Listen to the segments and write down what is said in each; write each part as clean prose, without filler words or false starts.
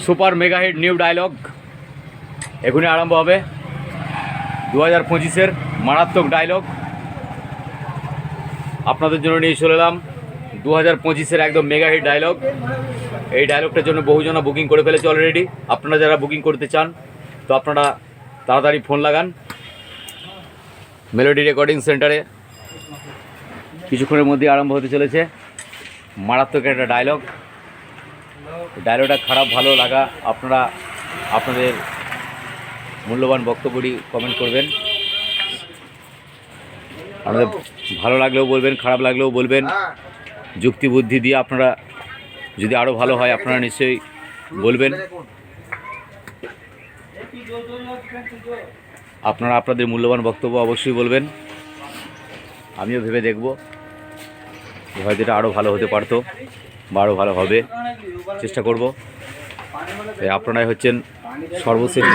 Super mega hit new dialogue এখনই আরম্ভ হবে। 2025-এর মারাত্মক ডায়লগ আপনাদের জন্য নিয়ে চলে এলাম। 2025-এর একদম মেগা হিট ডায়লগ। এই ডায়লগটার জন্য বহুজনা বুকিং করে ফেলেছে অলরেডি। আপনারা যারা বুকিং করতে চান তো আপনারা তাড়াতাড়ি ফোন লাগান মেলোডি রেকর্ডিং সেন্টারে। কিছুক্ষণের মধ্যেই আরম্ভ হতে চলেছে মারাত্মক একটা ডায়লগ। ডায়লগটা খারাপ ভালো লাগা আপনারা আপনাদের মূল্যবান বক্তব্যটি কমেন্ট করবেন। আপনাদের ভালো লাগলেও বলবেন, খারাপ লাগলেও বলবেন। যুক্তি বুদ্ধি দিয়ে আপনারা যদি আরও ভালো হয় আপনারা নিশ্চয়ই বলবেন। আপনারা আপনাদের মূল্যবান বক্তব্য অবশ্যই বলবেন। আমিও ভেবে দেখব হয়তো এটা আরও ভালো হতে পারতো বা আরও ভালো হবে, চেষ্টা করব। আপনারাই হচ্ছেন সর্বশ্রেষ্ঠ।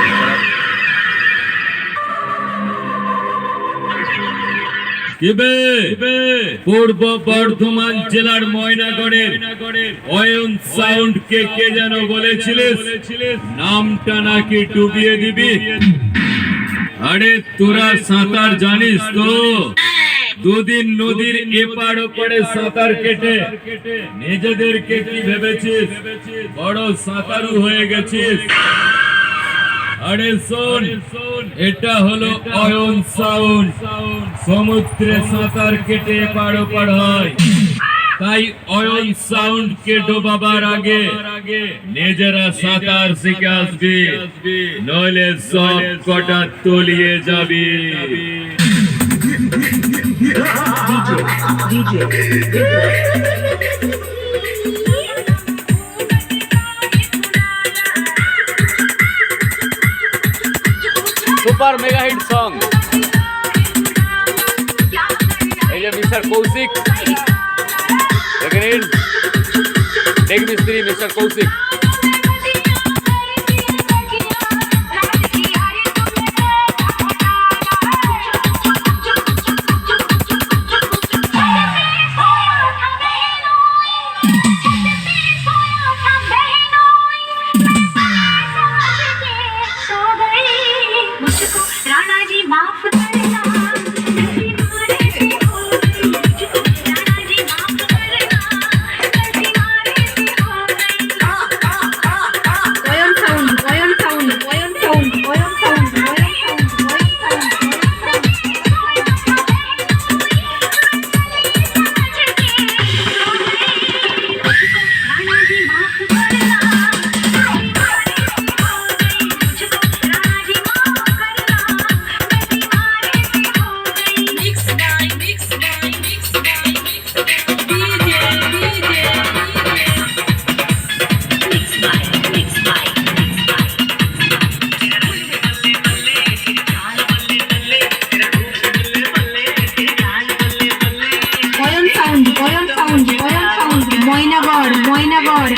পূর্ব বর্ধমান জেলার ময়নাগড়ের অয়ন সাউন্ড কে যেন বলেছিলিস নামটা নাকি ডুবিয়ে দিবি। আরে তোরা সাঁতার জানিস তো? দুদিন নদীর এপার ওপারে সাঁতার কেটে নিজেদেরকে কি ভেবেছিস বড় সাঁতারু হয়ে গেছিস? আরে শোন, এটা হলো অয়ন সাউন্ড। সমুদ্রে সাঁতার কেটে এপার ওপার হয়, তাই অয়ন সাউন্ড কে ডোবাবার আগে নিজেরা সাঁতার শিখে আসবি, নইলে সব কটা তলিয়ে যাবি। Super mega hit song. এই যে মিস্টার কৌশিক, দেখে নিন ডেক মিস্ত্রি মিস্টার কৌশিক।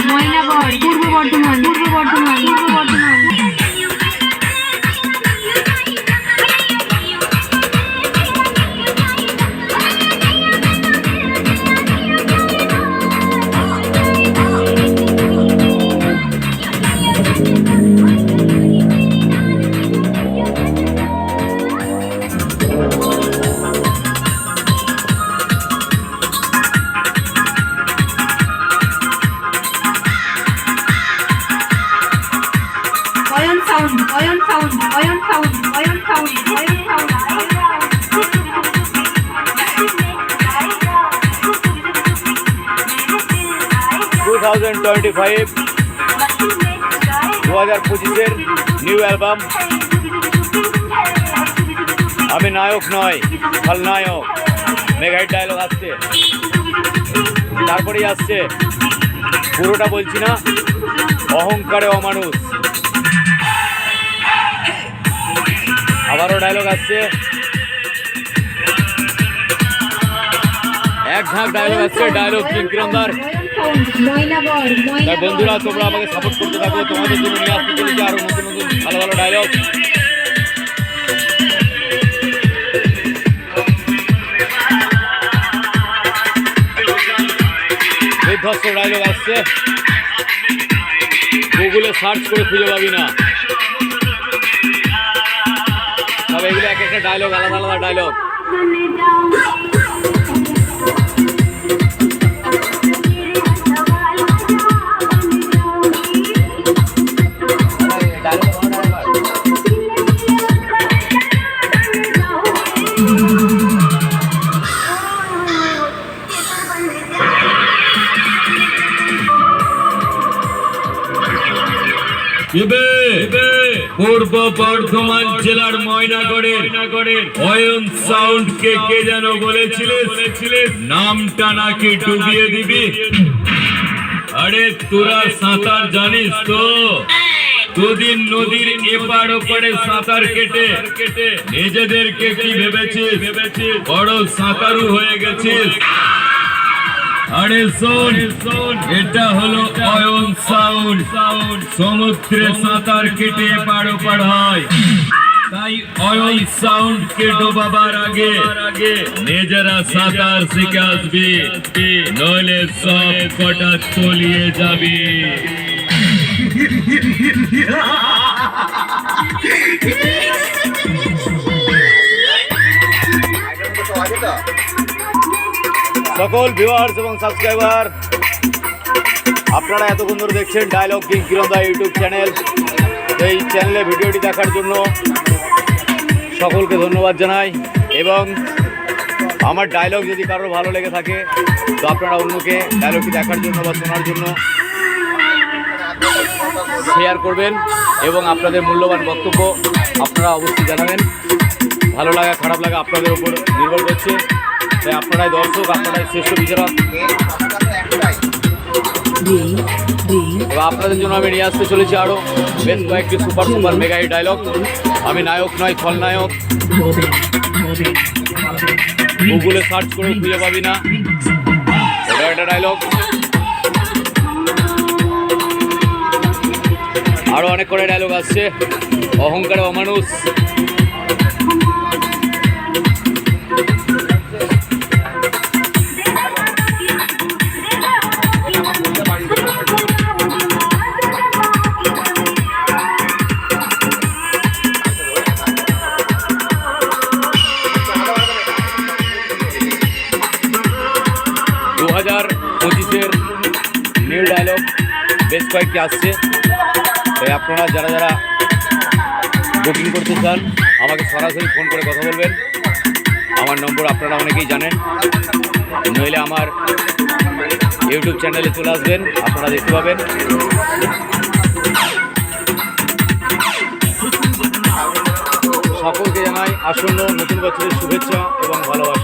ময়নাগড় পূর্ব বর্ধমান পূর্ব বর্ধমান পূর্ব Bardhaman. Oyon sound, oyon sound, oyon sound, oyon sound, oyon sound. 2025 2025-এর নিউ অ্যালবাম আমি নায়ক নয় খলনায়ক মেগা হিট ডায়লগ আসছে। তারপরেই আসছে, পুরোটা বলছি না, অহংকারে অমানুষ। আবারও ডায়লগ আসছে, এক ঝাঁক ডায়লগ আসছে। ডায়লগ কিংকিরন্দার। তাই বন্ধুরা তোমরা আমাকে সাপোর্ট করতে থাকো, তোমাদের জন্য নিয়ে আসতে চলেছি আরো নতুন নতুন ভালো ভালো ডায়লগ। বিধ্বস্ত ডায়লগ আসছে, গুগলে সার্চ করে খুঁজে পাবি না। তবে এগুলো এক একটা ডায়লগ, আলাদা আলাদা ডায়লগ। পূর্ব বর্ধমান জেলার ময়নাগড়ের অয়ন সাউন্ডকে কে যেন বলেছিলিস নামটা নাকি ডুবিয়ে দিবি? আরে তোরা সাঁতার জানিস তো? দুদিন নদীর এপার ওপারে সাঁতার কেটে নিজেদেরকে কি ভেবেছিস বড় সাঁতারু হয়ে গেছিস? আরে শোন, এটা হলো অয়ন সাউন্ড। সমুদ্রে সাঁতার কেটে এপার ওপার হয়, তাই অয়ন সাউন্ডকে ডোবাবার আগে নিজেরা সাঁতার শিখে আসবি, নইলে সব কটা তলিয়ে যাবি। সকল ভিউয়ার্স এবং সাবস্ক্রাইবার, আপনারা এতক্ষণ ধরে দেখছেন ডায়লগ কিং কিরণ দা ইউটিউব চ্যানেল। এই চ্যানেলে ভিডিওটি দেখার জন্য সকলকে ধন্যবাদ জানাই। এবং আমার ডায়লগ যদি কারোর ভালো লেগে থাকে তো আপনারা অন্যকে ডায়লগটি দেখার জন্য বা শোনার জন্য শেয়ার করবেন এবং আপনাদের মূল্যবান বক্তব্য আপনারা অবশ্যই জানাবেন। ভালো লাগা খারাপ লাগা আপনাদের উপর নির্ভর করছে, তাই আপনারাই দর্শক, আপনারাই শ্রেষ্ঠ বিচারক। এবার আপনাদের জন্য আমি নিয়ে আসতে চলেছি আরও বেশ কয়েকটি সুপার মেগা হিট ডায়লগ। আমি নায়ক নয়, খলনায়ক। গুগলে সার্চ করে খুঁজে পাবি না, এটা একটা ডায়লগ। আরও অনেক করে ডায়লগ আসছে। অহংকারে অমানুষ, নিউ ডায়লগ বেশ কয়েকটি আসছে। তাই আপনারা যারা যারা বুকিং করতে চান আমাকে সরাসরি ফোন করে কথা বলবেন। আমার নম্বর আপনারা অনেকেই জানেন, নইলে আমার ইউটিউব চ্যানেলে চলে আসবেন, আপনারা দেখতে পাবেন। সকলকে জানাই আসন্ন নতুন বছরের শুভেচ্ছা এবং ভালোবাসা।